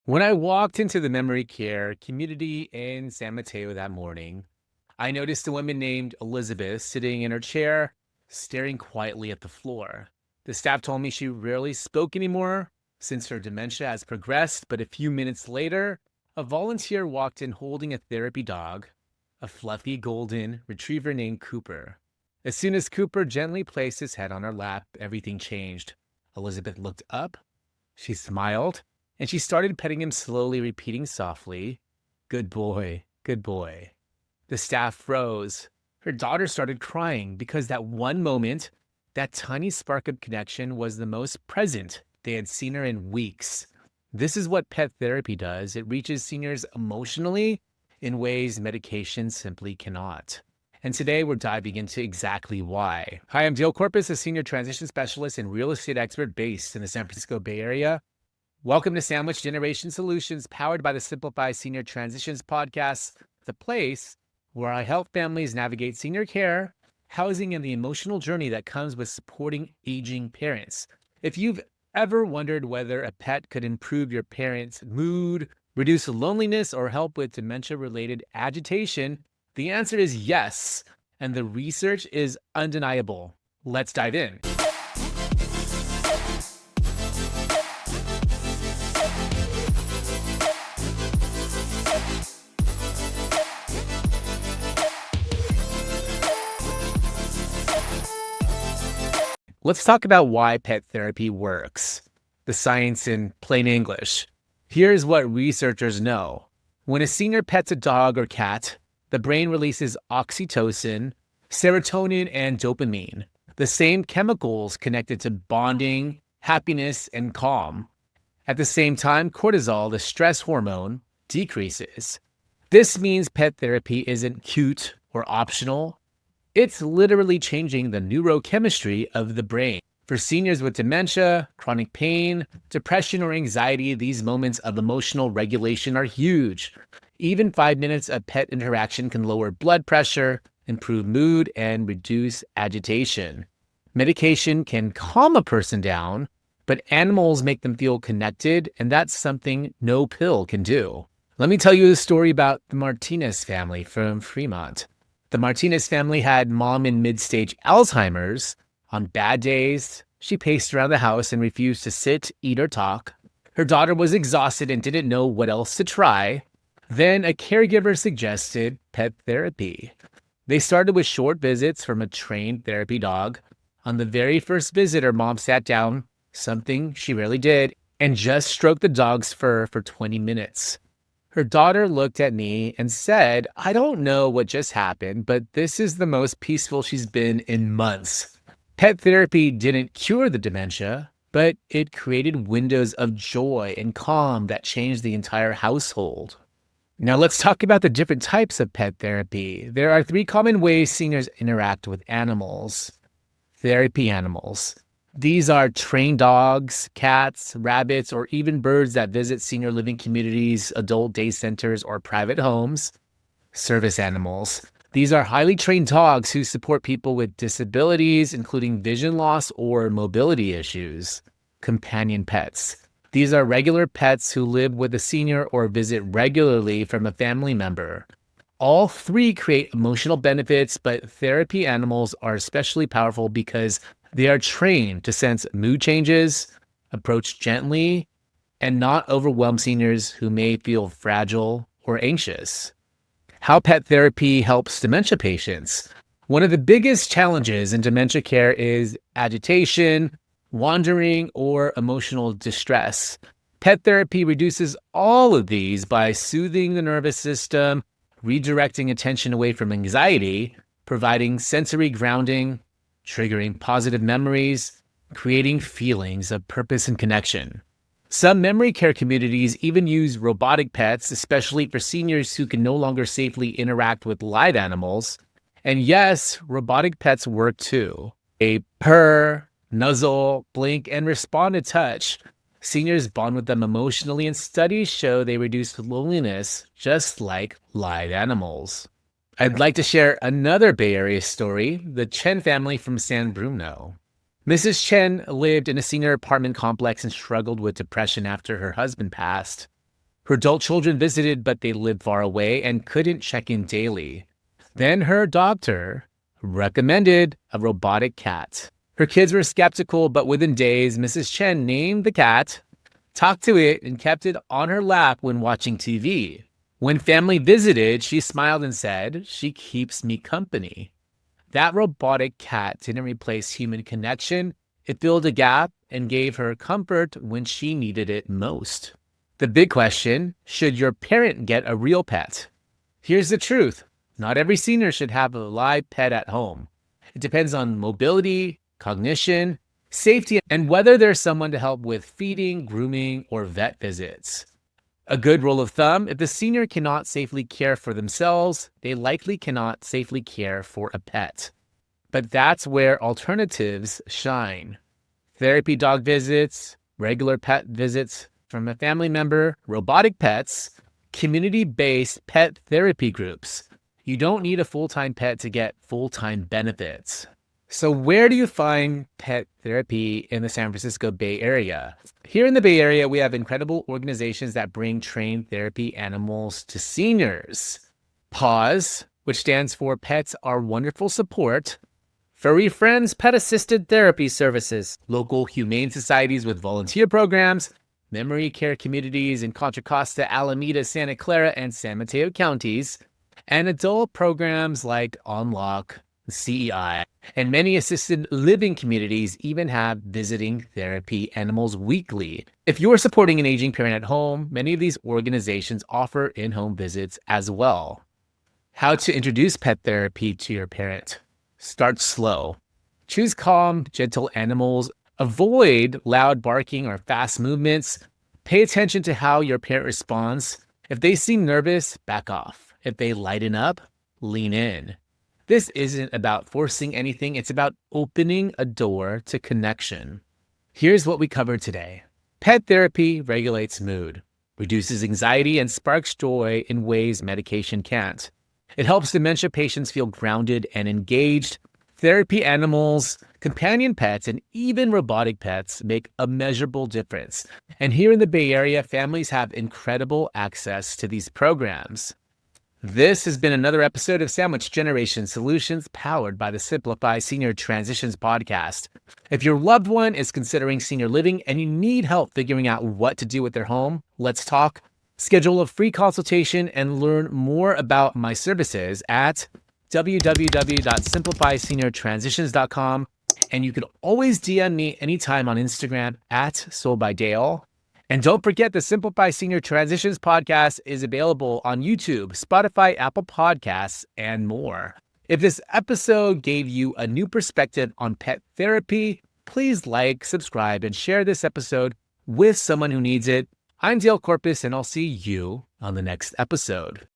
When I walked into the memory care community in San Mateo that morning, I noticed a woman named Elizabeth sitting in her chair, staring quietly at the floor. The staff told me she rarely spoke anymore since her dementia has progressed, but a few minutes later, a volunteer walked in holding a therapy dog, a fluffy golden retriever named Cooper. As soon as Cooper gently placed his head on her lap, everything changed. Elizabeth looked up, she smiled, and she started petting him slowly, repeating softly, "Good boy, good boy." The staff froze. Her daughter started crying because that one moment, that tiny spark of connection was the most present they had seen her in weeks. This is what pet therapy does. It reaches seniors emotionally in ways medication simply cannot. And today we're diving into exactly why. Hi, I'm Dale Corpus, a senior transition specialist and real estate expert based in the San Francisco Bay Area. Welcome to Sandwich Generation Solutions, powered by the Simplify Senior Transitions podcast, the place where I help families navigate senior care, housing, and the emotional journey that comes with supporting aging parents. If you've ever wondered whether a pet could improve your parents' mood, reduce loneliness, or help with dementia-related agitation, the answer is yes, and the research is undeniable. Let's dive in. Let's talk about why pet therapy works. The science in plain English. Here's what researchers know. When a senior pets a dog or cat, the brain releases oxytocin, serotonin, and dopamine, the same chemicals connected to bonding, happiness, and calm. At the same time, cortisol, the stress hormone, decreases. This means pet therapy isn't cute or optional. It's literally changing the neurochemistry of the brain. For seniors with dementia, chronic pain, depression, or anxiety, these moments of emotional regulation are huge. Even 5 minutes of pet interaction can lower blood pressure, improve mood, and reduce agitation. Medication can calm a person down, but animals make them feel connected, and that's something no pill can do. Let me tell you a story about the Martinez family from Fremont. The Martinez family had mom in mid-stage Alzheimer's. On bad days, she paced around the house and refused to sit, eat, or talk. Her daughter was exhausted and didn't know what else to try. Then a caregiver suggested pet therapy. They started with short visits from a trained therapy dog. On the very first visit, her mom sat down, something she rarely did, and just stroked the dog's fur for 20 minutes. Her daughter looked at me and said, "I don't know what just happened, but this is the most peaceful she's been in months." Pet therapy didn't cure the dementia, but it created windows of joy and calm that changed the entire household. Now let's talk about the different types of pet therapy. There are 3 common ways seniors interact with animals. Therapy animals. These are trained dogs, cats, rabbits, or even birds that visit senior living communities, adult day centers, or private homes. Service animals. These are highly trained dogs who support people with disabilities, including vision loss or mobility issues. Companion pets. These are regular pets who live with a senior or visit regularly from a family member. All 3 create emotional benefits, but therapy animals are especially powerful because they are trained to sense mood changes, approach gently, and not overwhelm seniors who may feel fragile or anxious. How pet therapy helps dementia patients. One of the biggest challenges in dementia care is agitation, wandering, or emotional distress. Pet therapy reduces all of these by soothing the nervous system, redirecting attention away from anxiety, providing sensory grounding, triggering positive memories, creating feelings of purpose and connection. Some memory care communities even use robotic pets, especially for seniors who can no longer safely interact with live animals. And yes, robotic pets work too. They purr, nuzzle, blink, and respond to touch. Seniors bond with them emotionally, and studies show they reduce loneliness just like live animals. I'd like to share another Bay Area story, the Chen family from San Bruno. Mrs. Chen lived in a senior apartment complex and struggled with depression after her husband passed. Her adult children visited, but they lived far away and couldn't check in daily. Then her doctor recommended a robotic cat. Her kids were skeptical, but within days, Mrs. Chen named the cat, talked to it, and kept it on her lap when watching TV. When family visited, she smiled and said, "She keeps me company." That robotic cat didn't replace human connection. It filled a gap and gave her comfort when she needed it most. The big question, should your parent get a real pet? Here's the truth. Not every senior should have a live pet at home. It depends on mobility, cognition, safety, and whether there's someone to help with feeding, grooming, or vet visits. A good rule of thumb, if the senior cannot safely care for themselves, they likely cannot safely care for a pet. But that's where alternatives shine. Therapy dog visits, regular pet visits from a family member, robotic pets, community-based pet therapy groups. You don't need a full-time pet to get full-time benefits. So where do you find pet therapy in the San Francisco Bay Area? Here in the Bay Area, we have incredible organizations that bring trained therapy animals to seniors. PAWS, which stands for Pets Are Wonderful Support, Furry Friends Pet Assisted Therapy Services, local humane societies with volunteer programs, memory care communities in Contra Costa, Alameda, Santa Clara, and San Mateo counties, and adult programs like Unlock, CEI, and many assisted living communities even have visiting therapy animals weekly. If you're supporting an aging parent at home, many of these organizations offer in-home visits as well. How to introduce pet therapy to your parent. Start slow. Choose calm, gentle animals. Avoid loud barking or fast movements. Pay attention to how your parent responds. If they seem nervous, back off. If they lighten up, lean in. This isn't about forcing anything. It's about opening a door to connection. Here's what we covered today. Pet therapy regulates mood, reduces anxiety, and sparks joy in ways medication can't. It helps dementia patients feel grounded and engaged. Therapy animals, companion pets, and even robotic pets make a measurable difference. And here in the Bay Area, families have incredible access to these programs. This has been another episode of Sandwich Generation Solutions powered by the Simplify Senior Transitions podcast. If your loved one is considering senior living and you need help figuring out what to do with their home, let's talk. Schedule a free consultation and learn more about my services at www.simplifyseniortransitions.com. And you can always DM me anytime on Instagram at SoulByDale. And don't forget the Simplify Senior Transitions podcast is available on YouTube, Spotify, Apple Podcasts, and more. If this episode gave you a new perspective on pet therapy, please like, subscribe, and share this episode with someone who needs it. I'm Dale Corpus, and I'll see you on the next episode.